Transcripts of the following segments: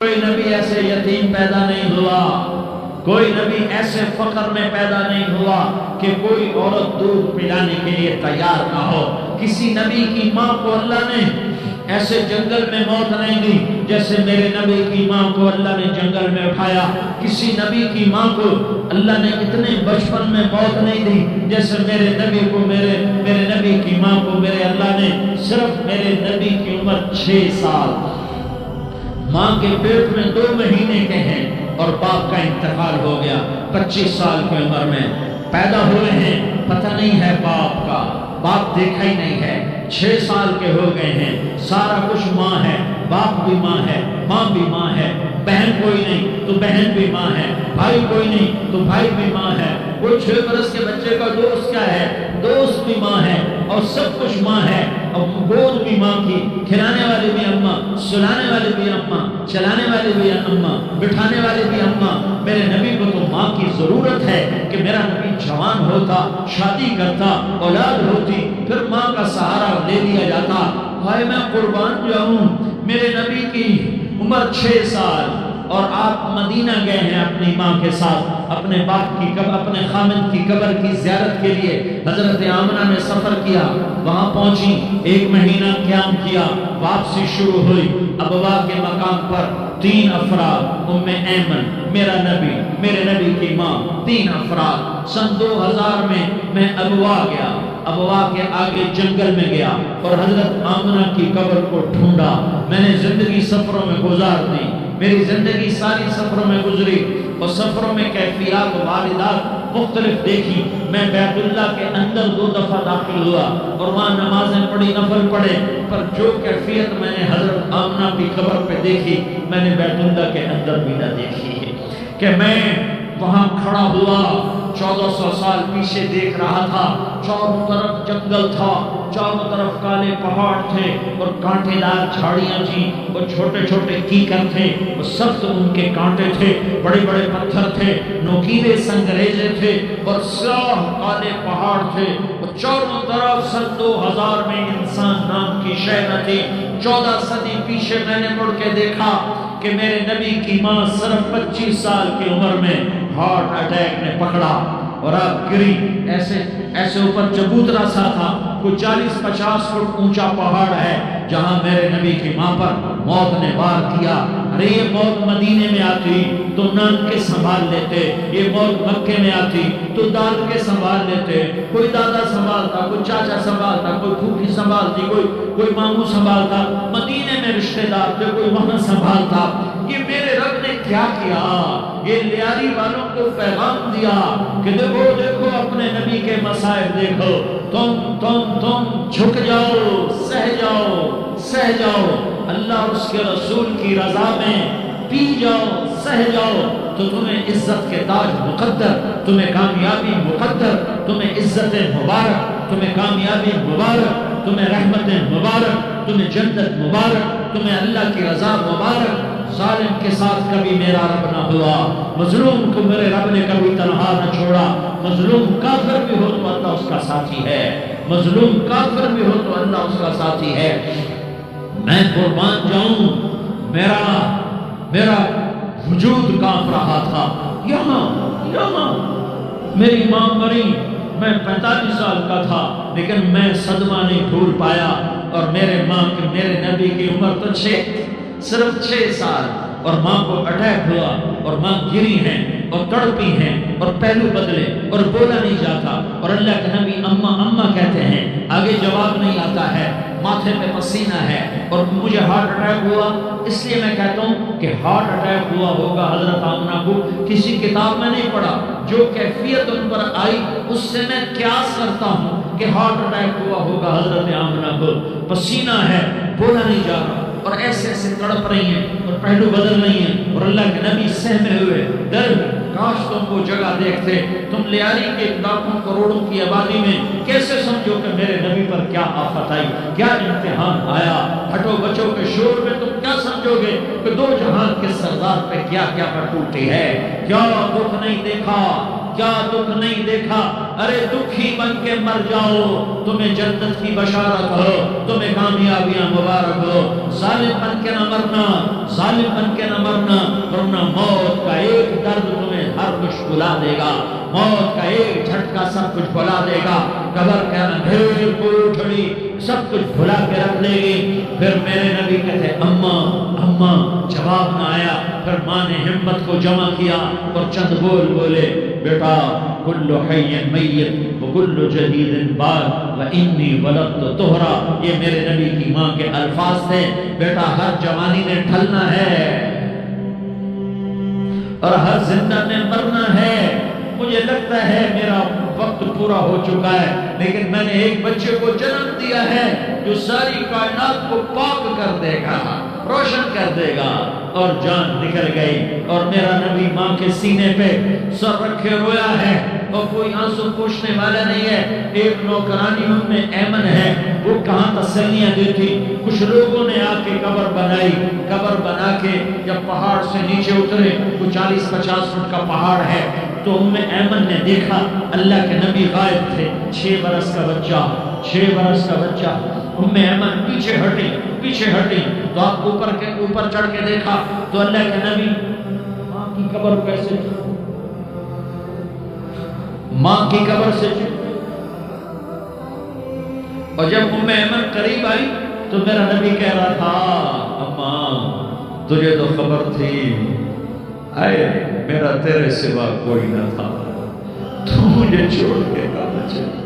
کوئی نبی ایسے یتیم پیدا نہیں ہوا، کوئی نبی ایسے فقر میں پیدا نہیں ہوا کہ کوئی عورت دودھ پلانے کے لیے تیار نہ ہو۔ کسی نبی کی ماں کو اللہ نے ایسے جنگل میں موت نہیں دی جیسے میرے نبی کی ماں کو اللہ نے جنگل میں اٹھایا۔ کسی نبی کی ماں کو اللہ نے اتنے بچپن میں موت نہیں دی جیسے میرے نبی کو میرے نبی کی ماں کو میرے اللہ نے صرف میرے نبی کی عمر 6 سال، ماں کے پیٹ میں 2 مہینے کے ہیں اور باپ کا انتقال ہو گیا 25 سال کی عمر میں پیدا ہوئے ہیں، پتہ نہیں ہے باپ کا، باپ دیکھا ہی نہیں ہے، 6 سال کے ہو گئے ہیں، سارا کچھ ماں ہے، باپ بھی ماں ہے، ماں بھی ماں ہے، بہن کوئی نہیں تو بہن بھی ماں ہے، بھائی کوئی نہیں تو بھائی بھی ماں ہے، کوئی 6 برس کے بچے کا دوست کیا ہے، دوست بھی ماں ہے، اور سب کچھ ماں ہے، اور گود بھی ماں کی، کھلانے والی بھی اماں، سلانے والی بھی اماں، چلانے والی بھی اماں، بٹھانے والی بھی اماں۔ میرے نبی کو تو ماں کی ضرورت ہے کہ میرا نبی جوان ہوتا، شادی کرتا، اولاد ہوتی، پھر ماں کا سہارا لے لیا جاتا۔ بھائی میں قربان جاؤں، میرے نبی کی عمر 6 سال اور آپ مدینہ گئے ہیں اپنی ماں کے ساتھ، اپنے باپ کی اپنے خامد کی قبر کی زیارت کے لیے حضرت آمنہ نے سفر کیا، وہاں پہنچی، 1 مہینہ قیام کیا، واپسی شروع ہوئی، ابوا کے مقام پر 3 افراد، ام ایمن، میرا نبی، میرے نبی کی ماں، 3 افراد۔ سن 2000 میں ابوا گیا، ابوا کے آگے جنگل میں گیا اور حضرت آمنہ کی قبر کو ڈھونڈا۔ میں نے زندگی سفروں میں گزار دی، میری زندگی ساری سفروں میں گزری، اور سفروں میں کیفیات و واردات مختلف دیکھی۔ میں بیت اللہ کے اندر 2 دفعہ داخل ہوا اور وہاں نمازیں پڑھی، نفل پڑھے، پر جو کیفیت میں نے حضرت آمنہ کی قبر پہ دیکھی میں نے بیت اللہ کے اندر بھی نہ دیکھی ہے، کہ میں وہاں کھڑا ہوا 1400 سال پیچھے دیکھ رہا تھا، چاروں طرف جنگل تھا، چاروں طرف کالے پہاڑ تھے اور کانٹے دار جھاڑیاں تھیں اور چھوٹے چھوٹے کیکر تھے، اور سخت ان کے کانٹے تھے، بڑے بڑے پتھر تھے، نوکیلے سنگریزے تھے اور سیاہ کالے پہاڑ تھے، اور چاروں طرف سن 2000 میں انسان نام کی شے نہ تھی۔ 14 صدی پیچھے میں نے مڑ کے دیکھا کہ میرے نبی کی ماں صرف 25 سال کی عمر میں ہارٹ اٹیک نے پکڑا اور اب گری، ایسے اوپر چبوترا سا تھا، کوئی 40-50 فٹ اونچا پہاڑ ہے جہاں میرے نبی کی ماں پر موت نے وار کیا۔ ارے یہ موت مدینے میں آتی تو نان کے سنبھال لیتے، یہ موت مکے میں آتی تو داد کے سنبھال لیتے، کوئی دادا سنبھالتا، کوئی چاچا سنبھالتا، کوئی پھوپھی سنبھالتی، کوئی ماموں سنبھالتا، مدینے میں رشتہ دار تھے، کوئی وہاں سنبھالتا۔ یہ میرے رب نے کیا کیا؟ یہ لیاری والوں کو پیغام دیا کہ دیکھو دیکھو اپنے نبی کے مصائب دیکھو، تم جھک جاؤ، سہ جاؤ، اللہ اور اس کے رسول کی رضا میں پی جاؤ، سہ جاؤ، تو تمہیں عزت کے تاج مقدر، تمہیں کامیابی مقدر، تمہیں عزت مبارک، تمہیں کامیابی مبارک، تمہیں رحمت مبارک، تمہیں جنت مبارک، تمہیں اللہ کی رضا مبارک۔ ظالم کے ساتھ کبھی میرا رب نہ ہوا، مظلوم کو میرے رب نے کبھی تنہا نہ چھوڑا۔ مظلوم کافر بھی ہو تو اللہ اس کا ساتھی ہے، مظلوم کافر بھی ہو تو اللہ اس کا ساتھی ہے۔ میں قربان جاؤں، میرا وجود کانپ رہا تھا۔ یہاں میری ماں مری، میں 45 سال کا تھا، لیکن میں صدمہ نہیں بھول پایا، اور میرے نبی کی عمر تو صرف 6 سال، اور ماں کو اٹیک ہوا اور ماں گری ہیں اور تڑپی ہیں اور پہلو بدلے اور بولا نہیں جاتا، اور اللہ کے نبی اماں کہتے ہیں، آگے جواب نہیں آتا ہے، ماتھے پہ پسینہ ہے، اور مجھے ہارٹ اٹیک ہوا۔ اس لیے میں کہتا ہوں کہ ہارٹ اٹیک ہوا ہوگا حضرت آمنہ کو، کسی کتاب میں نہیں پڑھا، جو کیفیت ان پر آئی اس سے میں قیاس کرتا ہوں کہ ہارٹ اٹیک ہوا ہوگا حضرت آمنہ کو۔ پسینہ ہے، بولا نہیں جا رہا، اور ایسے تڑپ رہی ہیں اور پہلو بدل رہی ہیں، اور اللہ کے نبی سہمے ہوئے در کاش تم کو جگہ دیکھتے، تم لیاری کے لاکھوں کروڑوں کی آبادی میں کیسے سمجھو کہ میرے نبی پر کیا آفت آئی، کیا امتحان آیا۔ ہٹو بچوں کے شور میں تم کیا سمجھو گے کہ 2 جہان کے سردار پہ کیا کیا ٹوٹی ہے، کیا دکھ نہیں دیکھا، کیا دکھ نہیں دیکھا؟ ارے دکھی بن کے مر جاؤ، تمہیں جنت کی بشارت ہو، تمہیں کامیابیاں مبارک ہو۔ ظالم بن کے نہ مرنا، ظالم بن کے نہ مرنا، ورنہ موت کا ایک درد تمہیں ہر کچھ بھلا دے گا، موت کا ایک جھٹکا سب کچھ بھلا دے گا، قبر کے اندھیر کوٹھڑی سب کچھ بھلا کے رکھ دے گی۔ پھر میرے نبی کہتے اماں اماں، جواب نہ آیا۔ پھر ماں نے ہمت کو جمع کیا اور چند بول بولے، بیٹا کل حی میت وکل جدید بار وانی ولدت طہرا۔ یہ میرے نبی کی ماں کے الفاظ تھے، بیٹا ہر جوانی نے ڈھلنا ہے اور ہر زندہ نے مرنا ہے۔ مجھے لگتا ہے میرا وقت پورا ہو چکا ہے، لیکن میں نے ایک بچے کو جنم دیا ہے جو ساری کائنات کو پاک کر دے گا، روشن کر دے گا۔ اور جان نکل گئی اور میرا نبی ماں کے سینے پہ سر رکھے رویا ہے اور کوئی آنسو پوچھنے والا نہیں ہے۔ ایک نوکرانی ام ایمن ہے، وہ کہاں تسلیاں دیتی۔ کچھ لوگوں نے آ کے قبر بنائی، قبر بنا کے جب پہاڑ سے نیچے اترے، کوئی 40-50 فٹ کا پہاڑ ہے، تو ام ایمن نے دیکھا اللہ کے نبی غائب تھے، 6 برس کا بچہ، 6 برس کا بچہ۔ ام ایمن پیچھے ہٹی، پیچھے ہٹی، تو آپ اوپر چڑھ کے دیکھا تو اللہ کے نبی ماں کی قبر کیسے، ماں کی قبر سے چپے۔ اور جب ام ایمن قریب آئی تو میرا نبی کہہ رہا تھا اماں تجھے تو خبر تھی، آئے میرا تیرے سوا کوئی نہ تھا، تو مجھے چھوڑ کے کہاں چلی۔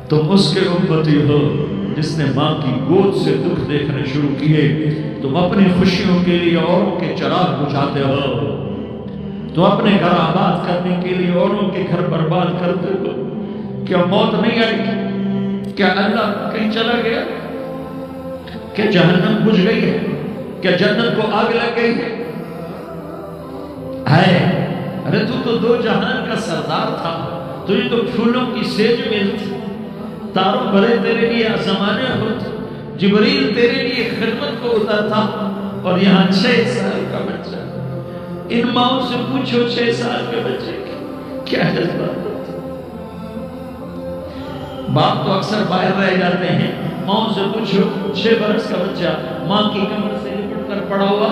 تم اس کے امتی ہو جس نے ماں کی گود سے دکھ دیکھنے شروع کیے، تم اپنی خوشیوں کے لیے اوروں کے چراغ بجھاتے ہو، تم اپنے گھر آباد کرنے کے لیے اوروں کے گھر برباد کرتے ہو۔ کیا موت نہیں آئی؟ کیا اللہ کہیں چلا گیا؟ کیا جہنم بجھ گئی ہے؟ کیا جنت کو آگ لگ گئی ہے؟ ارے تو 2 جہان کا سردار تھا، تجھے تو پھولوں کی سیج ملتی، تاروں بھرے تیرے لیے آسمانے ہوتے، جبریل تیرے لیے خدمت کو اترتا، اور یہاں 6 سال کا بچہ۔ ان ماؤں سے پوچھو 6 سال کے بچے کی کیا جذبات ہوتے۔ باپ تو اکثر باہر رہ جاتے ہیں، ماؤں سے پوچھو 6 برس کا بچہ ماں کی کمر سے لپٹ کر پڑا ہوا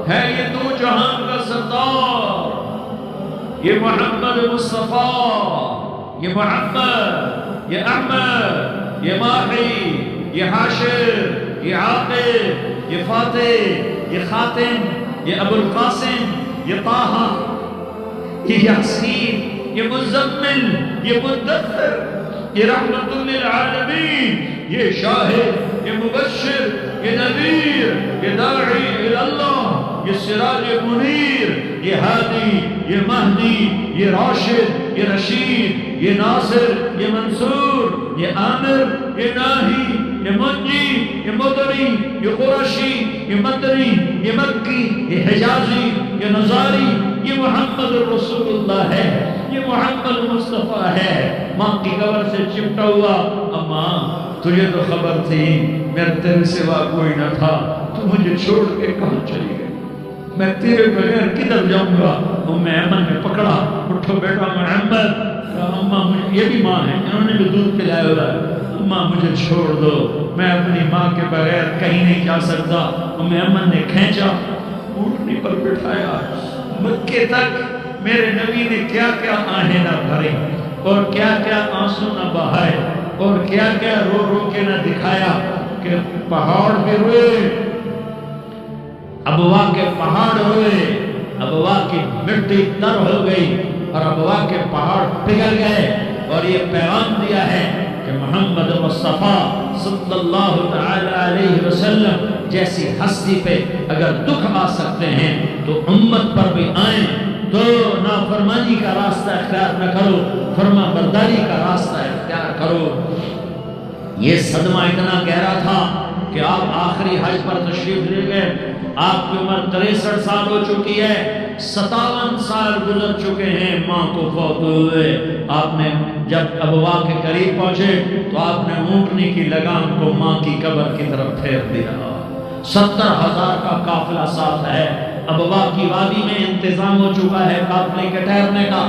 ہے۔ یہ 2 جہان کا سردار، یہ محمد مصطفیٰ، یہ محمد، یہ احمد، یہ ماحی، یہ حاشر، یہ عاقب، یہ فاتح، یہ خاتم، یہ ابو القاسم، یہ طٰہٰ، یہ یاسین، یہ مزمل، یہ مدثر، یہ رحمت للعالمین، یہ شاہد، یہ مبشر، یہ نذیر، یہ داعی اللہ، یہ سراج منیر، یہ ہادی، یہ مہدی، یہ راشد، یہ رشید، یہ ناصر، یہ منصور، یہ عامر، یہ ناہی، یہ منجی، یہ مدری، یہ قرشی، یہ مدنی، یہ مکی، یہ حجازی، یہ نظاری، یہ محمد رسول اللہ ہے، یہ محمد مصطفیٰ ہے۔ ماں کی قبر سے چپٹا ہوا، اماں تجھے تو خبر تھی میرے تیرے سوا کوئی نہ تھا، تو مجھے چھوڑ کے کہاں چلی گئی، میں تیرے بغیر کدھر جاؤں گا۔ ام ایمن نے پکڑا، اٹھو بیٹا محمد، اماں یہ بھی ماں ہے، انہوں نے بھی دودھ پلایا ہوا ہے، اماں مجھے چھوڑ دو، میں اپنی ماں کے بغیر کہیں نہیں جا سکتا۔ ام ایمن نے کھینچا، اونٹنی پر بٹھایا، مکے تک میرے نبی نے کیا کیا آہیں نہ بھری اور کیا کیا آنسو نہ بہائے اور کیا کیا رو رو کے نہ دکھایا کہ پہاڑ بھی روئے، ابوا کے پہاڑ روئے، ابوا کی مٹی تر ہو گئی اور ابوا کے پہاڑ پگھل گئے، اور یہ پیغام دیا ہے کہ محمد مصطفیٰ صلی اللہ تعالی علیہ وسلم جیسی ہستی پہ اگر دکھ آ سکتے ہیں تو امت پر بھی آئیں، تو نافرمانی کا راستہ اختیار نہ کرو، فرما برداری کا راستہ اختیار کرو۔ یہ صدمہ اتنا گہرا تھا کہ آپ آخری حج پر تشریف لے گئے، آپ کی عمر 63 سال ہو چکی ہے، 57 سال گزر چکے ہیں ماں کو فوت ہوئے۔ آپ نے جب ابوا کے قریب پہنچے تو آپ نے اونٹنی کی لگام کو ماں کی قبر کی طرف پھیر دیا، 70,000 کا قافلہ قافلہ ساتھ ہے، ابوا کی وادی میں انتظام ہو چکا ہے قافلے کے ٹھہرنے کا۔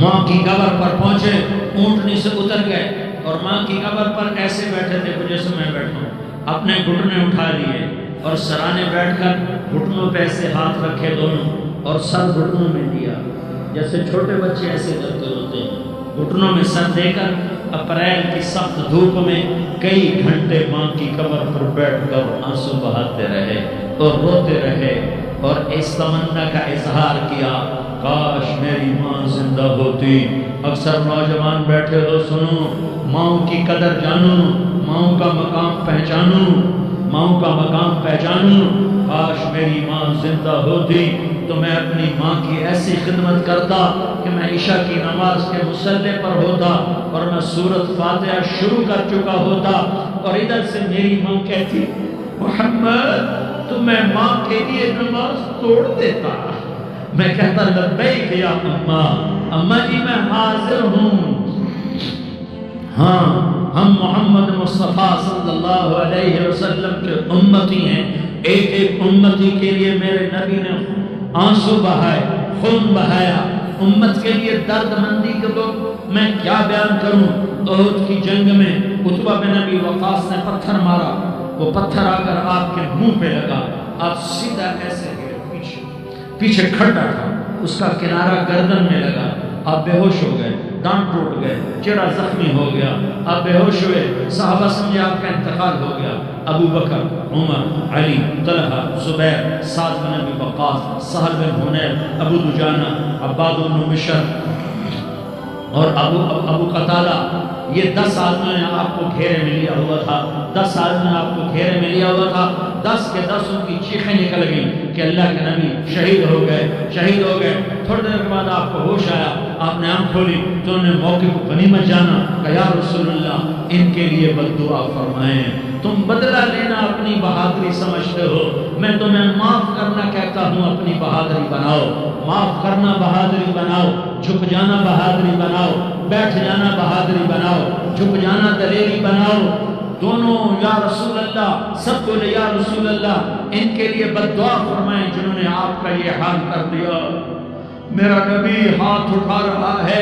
ماں کی قبر پر پہنچے، اونٹنی سے اتر گئے اور ماں کی قبر پر ایسے بیٹھے تھے جیسے میں بیٹھا ہوں، اپنے گھٹنے اٹھا لیے اور سرانے بیٹھ کر گھٹنوں پہ ایسے ہاتھ رکھے دونوں اور سر گھٹنوں میں دیا، جیسے چھوٹے بچے ایسے کرتے ہوتے ہیں، گھٹنوں میں سر دے کر اپریل کی سخت دھوپ میں کئی گھنٹے ماں کی قبر پر بیٹھ کر آنسو بہاتے رہے اور روتے رہے اور اس تمنا کا اظہار کیا، کاش میری ماں زندہ ہوتی۔ اکثر نوجوان بیٹھے ہو، سنو، ماں کی قدر جانو، ماں کا مقام پہچانو، ماں کا مقام پہچانو۔ کاش میری ماں زندہ ہوتی تو میں اپنی ماں کی ایسی خدمت کرتا کہ میں عشاء کی نماز کے مصلی پر ہوتا اور میں سورۃ فاتحہ شروع کر چکا ہوتا اور ادھر سے میری ماں کہتی محمد تو میں ماں کے لیے نماز توڑ دیتا، میں کہتا لبیک یا اماں، اماں جی میں حاضر ہوں۔ ہاں ہم محمد مصطفیٰ صلی اللہ علیہ وسلم کے امتی ہیں، ایک ایک امتی کے لیے میرے نبی نے آنسو بہائے، خون بہایا، امت کے لیے درد مندی کے لوگ میں کیا بیان کروں۔ احد کی جنگ میں عتبہ بن ابی وقاص نے پتھر مارا، وہ پتھر آ کر آپ کے منہ پہ لگا، آپ سیدھا ایسے گئے، پیچھے کھڑا تھا، اس کا کنارہ گردن میں لگا، آپ بے ہوش ہو گئے، دانت ٹوٹ گئے، چہرہ زخمی ہو گیا، آپ بے ہوش ہوئے، صحابہ سمجھے آپ کا انتقال ہو گیا۔ ابو بکر، عمر، علی، طلحہ، زبیر، سعد بن ابی وقاص، سہل بن حنیف، ابو دجانہ، عباد بن بشر اور ابو قتادہ، یہ 10 آدمیوں نے آپ کو گھیرے میں لیا ہوا تھا، 10 آدمیوں نے آپ کو گھیرے میں لیا ہوا تھا، 10 کے 10 ان کی چیخیں نکل گئیں کہ اللہ کے نبی شہید ہو گئے، شہید ہو گئے۔ تھوڑی دیر کے بعد آپ کو ہوش آیا، آپ نے آنکھ کھولی تو انہوں نے موقع کو غنیمت جانا کہ یا رسول اللہ ان کے لیے بد دعا فرمائیں، تم بدلہ لینا اپنی بہادری سمجھتے ہو، میں تمہیں معاف کرنا کہتا ہوں، اپنی بہادری بناؤ، معاف کرنا بہادری بناؤ، جھک جانا بہادری بناؤ، بیٹھ جانا بہادری بناؤ، جھک جانا دلیری بناؤ۔ دونوں یا رسول اللہ، سب بولے یا رسول اللہ ان کے لیے بد دعا فرمائیں جنہوں نے آپ کا یہ حال کر دیا۔ میرا نبی ہاتھ اٹھا رہا ہے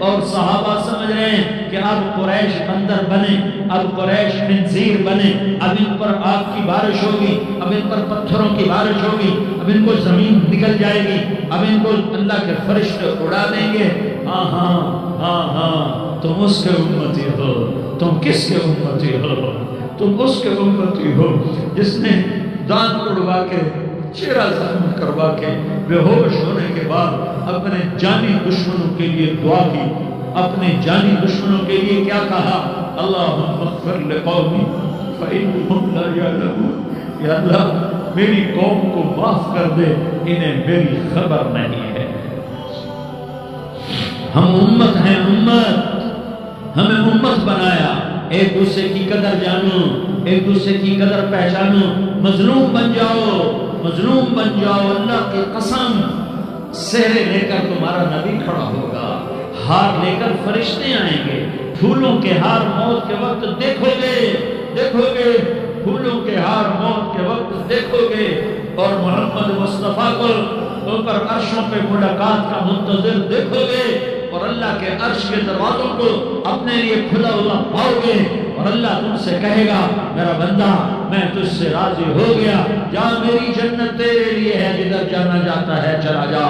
اور صحابہ سمجھ رہے ہیں کہ اب قریش بندر بنے، اب قریش خنزیر بنے، اب ان پر آگ کی بارش ہوگی، اب ان پر پتھروں کی بارش ہوگی، اب ان کو زمین نکل جائے گی، اب ان کو اللہ کے فرشتے اڑا دیں گے۔ ہاں ہاں ہاں ہاں، تم اس کے امتی ہو، تم کس کے امتی ہو؟ تم اس کے امتی ہو جس نے دانت اڑوا کے، چہرہ زخم کروا کے، بے ہوش ہونے کے بعد اپنے جانی دشمنوں کے لیے دعا کی، اپنے جانی دشمنوں کے لیے کیا کہا؟ اللہم اغفر لقومی فإنہم لا یعلمون، یا اللہ میری قوم کو معاف کر دے، انہیں میری خبر نہیں ہے۔ ہم امت ہیں، امت، ہمیں امت بنایا، ایک دوسرے کی قدر جانو، ایک دوسرے کی قدر پہچانو، مظلوم بن جاؤ، مظلوم بن جاؤ، اللہ کی قسم، سہرے لے کر تمہارا نبی کھڑا ہوگا، ہار لے کر فرشتے آئیں گے، پھولوں کے ہار موت کے وقت دیکھو گے، دیکھو گے، پھولوں کے ہار موت کے وقت دیکھو گے، اور محمد مصطفیٰ کو اوپر عرشوں پہ ملاقات کا منتظر دیکھو گے، اور اللہ کے عرش کے دروازوں کو اپنے لیے کھلا ہوا پاؤ گے، اور اللہ تم سے کہے گا میرا بندہ میں تجھ سے راضی ہو گیا، جا میری جنت تیرے لیے ہے، جدھر جانا جاتا ہے چلا جا۔